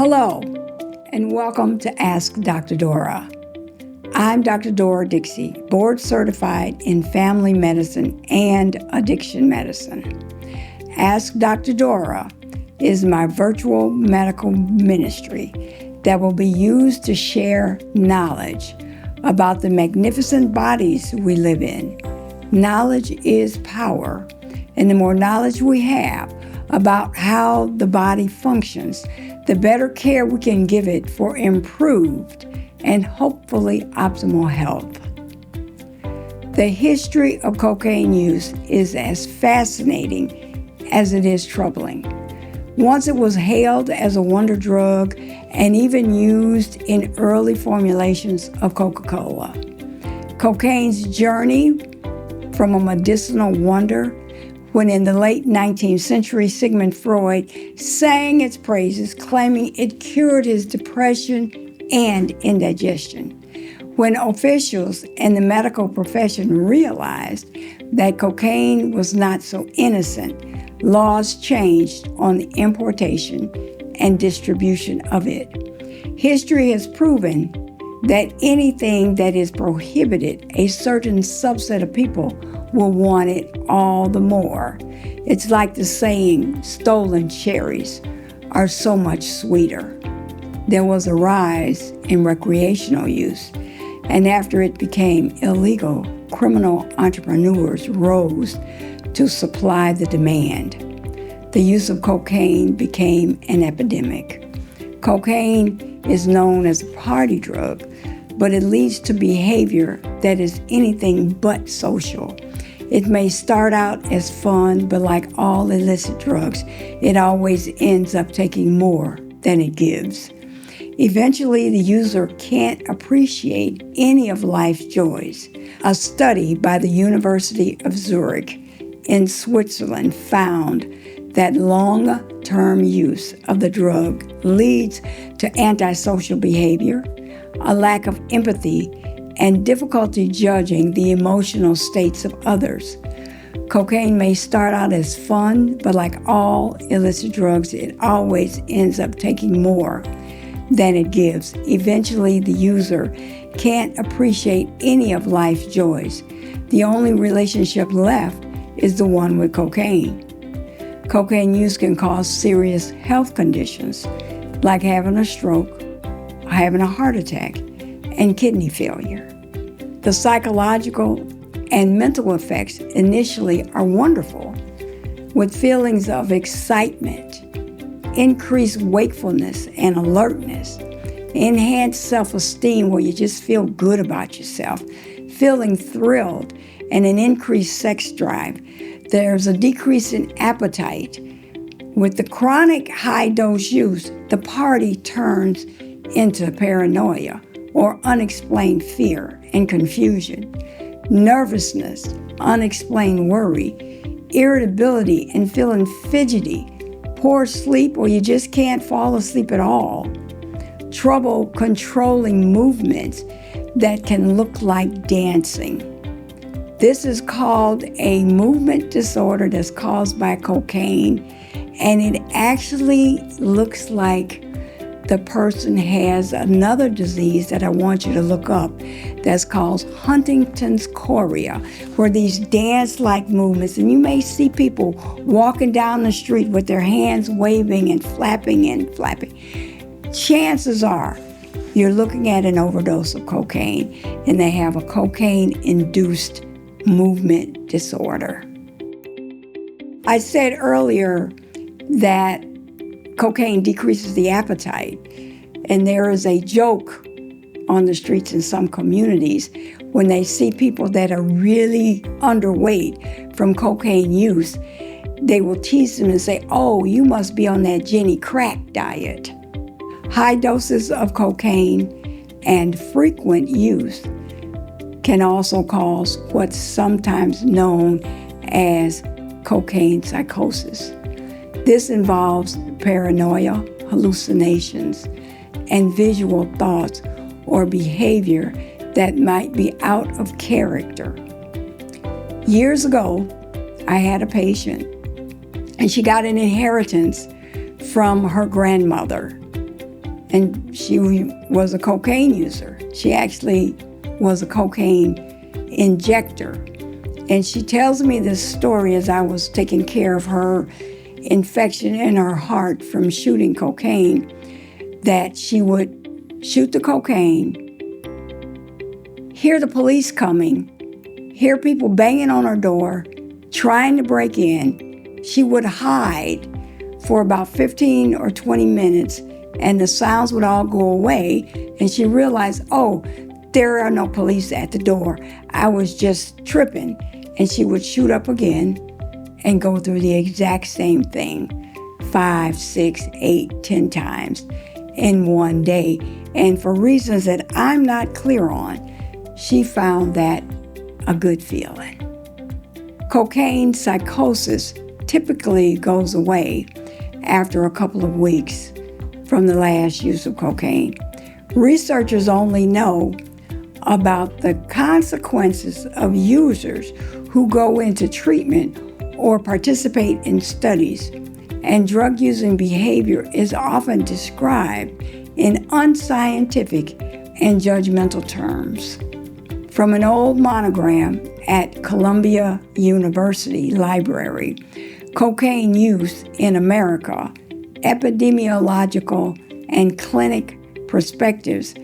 Hello, and welcome to Ask Dr. Dora. I'm Dr. Dora Dixie, board certified in family medicine and addiction medicine. Ask Dr. Dora is my virtual medical ministry that will be used to share knowledge about the magnificent bodies we live in. Knowledge is power, and the more knowledge we have about how the body functions, the better care we can give it for improved and hopefully optimal health. The history of cocaine use is as fascinating as it is troubling. Once it was hailed as a wonder drug and even used in early formulations of Coca-Cola. Cocaine's journey from a medicinal wonder, when in the late 19th century, Sigmund Freud sang its praises, claiming it cured his depression and indigestion. When officials and the medical profession realized that cocaine was not so innocent, laws changed on the importation and distribution of it. History has proven that anything that is prohibited, a certain subset of people will want it all the more. It's like the saying, stolen cherries are so much sweeter. There was a rise in recreational use, and after it became illegal, criminal entrepreneurs rose to supply the demand. The use of cocaine became an epidemic. Cocaine is known as a party drug, but it leads to behavior that is anything but social. It may start out as fun, but like all illicit drugs, it always ends up taking more than it gives. Eventually, the user can't appreciate any of life's joys. A study by the University of Zurich in Switzerland found that long-term use of the drug leads to antisocial behavior, a lack of empathy, and difficulty judging the emotional states of others. Cocaine may start out as fun, but like all illicit drugs, it always ends up taking more than it gives. Eventually, the user can't appreciate any of life's joys. The only relationship left is the one with cocaine. Cocaine use can cause serious health conditions like having a stroke, having a heart attack, and kidney failure. The psychological and mental effects initially are wonderful, with feelings of excitement, increased wakefulness and alertness, enhanced self-esteem where you just feel good about yourself, feeling thrilled, and an increased sex drive. There's a decrease in appetite. With the chronic high-dose use, the party turns into paranoia or unexplained fear and confusion, nervousness, unexplained worry, irritability and feeling fidgety, poor sleep or you just can't fall asleep at all, trouble controlling movements that can look like dancing. This is called a movement disorder that's caused by cocaine, and it actually looks like the person has another disease that I want you to look up that's called Huntington's chorea, where these dance-like movements, and you may see people walking down the street with their hands waving and flapping. Chances are you're looking at an overdose of cocaine, and they have a cocaine-induced movement disorder. I said earlier that cocaine decreases the appetite, and there is a joke on the streets in some communities when they see people that are really underweight from cocaine use. They will tease them and say, "Oh, you must be on that Jenny Crack diet." High doses of cocaine and frequent use can also cause what's sometimes known as cocaine psychosis. This involves paranoia, hallucinations, and visual thoughts or behavior that might be out of character. Years ago, I had a patient, and she got an inheritance from her grandmother. and she was a cocaine user. She actually was a cocaine injector. And she tells me this story as I was taking care of her infection in her heart from shooting cocaine, that she would shoot the cocaine, hear the police coming, hear people banging on her door, trying to break in. She would hide for about 15 or 20 minutes, and the sounds would all go away, and she realized, oh, there are no police at the door. I was just tripping. And she would shoot up again and go through the exact same thing 5, 6, 8, 10 times in one day. And for reasons that I'm not clear on, she found that a good feeling. Cocaine psychosis typically goes away after a couple of weeks from the last use of cocaine. Researchers only know about the consequences of users who go into treatment or participate in studies, and drug-using behavior is often described in unscientific and judgmental terms. From an old monogram at Columbia University Library, Cocaine Use in America, Epidemiological and Clinic Perspectives,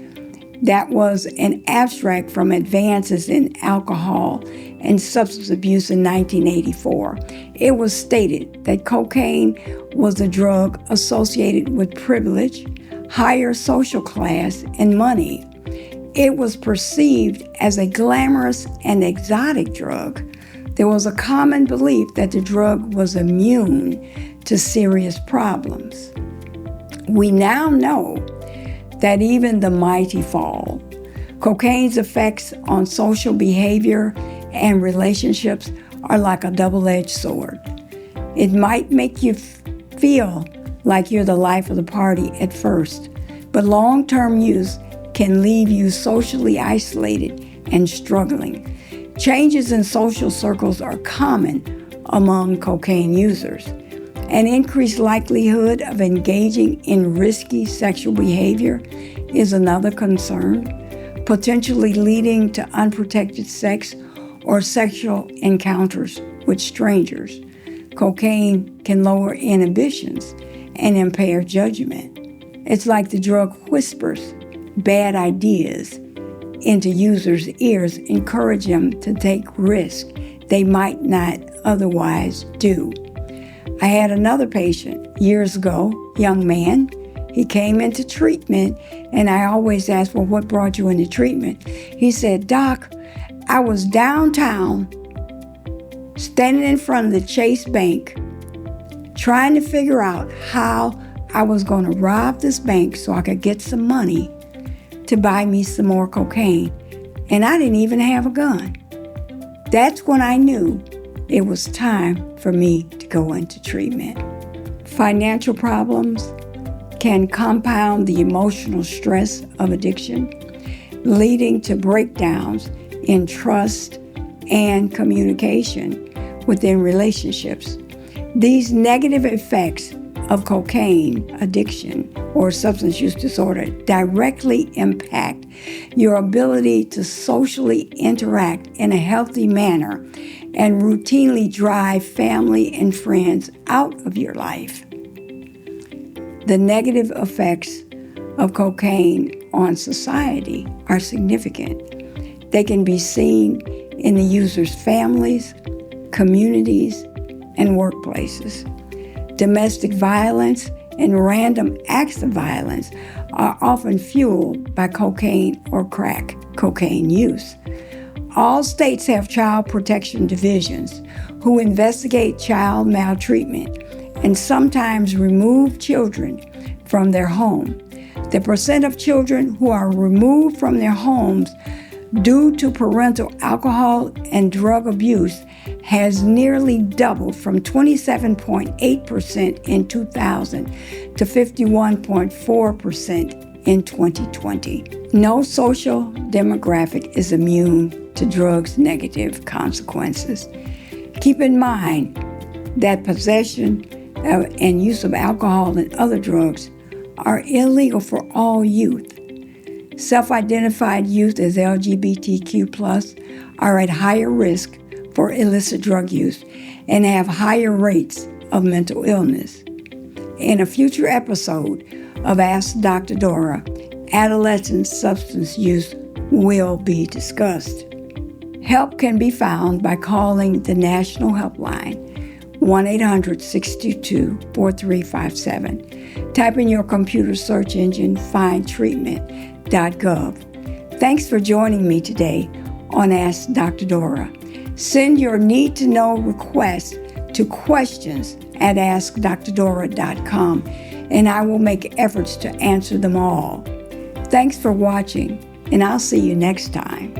that was an abstract from Advances in Alcohol and Substance Abuse in 1984. It was stated that cocaine was a drug associated with privilege, higher social class, and money. It was perceived as a glamorous and exotic drug. There was a common belief that the drug was immune to serious problems. We now know that even the mighty fall. Cocaine's effects on social behavior and relationships are like a double-edged sword. It might make you feel like you're the life of the party at first, but long-term use can leave you socially isolated and struggling. Changes in social circles are common among cocaine users. An increased likelihood of engaging in risky sexual behavior is another concern, potentially leading to unprotected sex or sexual encounters with strangers. Cocaine can lower inhibitions and impair judgment. It's like the drug whispers bad ideas into users' ears, encourage them to take risks they might not otherwise do. I had another patient years ago, young man. He came into treatment, and I always asked, well, what brought you into treatment? He said, Doc, I was downtown, standing in front of the Chase Bank, trying to figure out how I was going to rob this bank so I could get some money to buy me some more cocaine. And I didn't even have a gun. That's when I knew it was time for me to go into treatment. Financial problems can compound the emotional stress of addiction, leading to breakdowns in trust and communication within relationships. These negative effects of cocaine addiction or substance use disorder directly impact your ability to socially interact in a healthy manner and routinely drive family and friends out of your life. The negative effects of cocaine on society are significant. They can be seen in the user's families, communities, and workplaces. Domestic violence and random acts of violence are often fueled by cocaine or crack cocaine use. All states have child protection divisions who investigate child maltreatment and sometimes remove children from their home. The percent of children who are removed from their homes due to parental alcohol and drug abuse has nearly doubled from 27.8% in 2000 to 51.4% in 2020. No social demographic is immune to drugs' negative consequences. Keep in mind that possession and use of alcohol and other drugs are illegal for all youth. Self-identified youth as LGBTQ+ are at higher risk for illicit drug use and have higher rates of mental illness. In a future episode of Ask Dr. Dora, adolescent substance use will be discussed. Help can be found by calling the National Helpline, 1-800-622-4357. Type in your computer search engine, find treatment.gov. Thanks for joining me today on Ask Dr. Dora. Send your need-to-know requests to questions@askdrdora.com, and I will make efforts to answer them all. Thanks for watching, and I'll see you next time.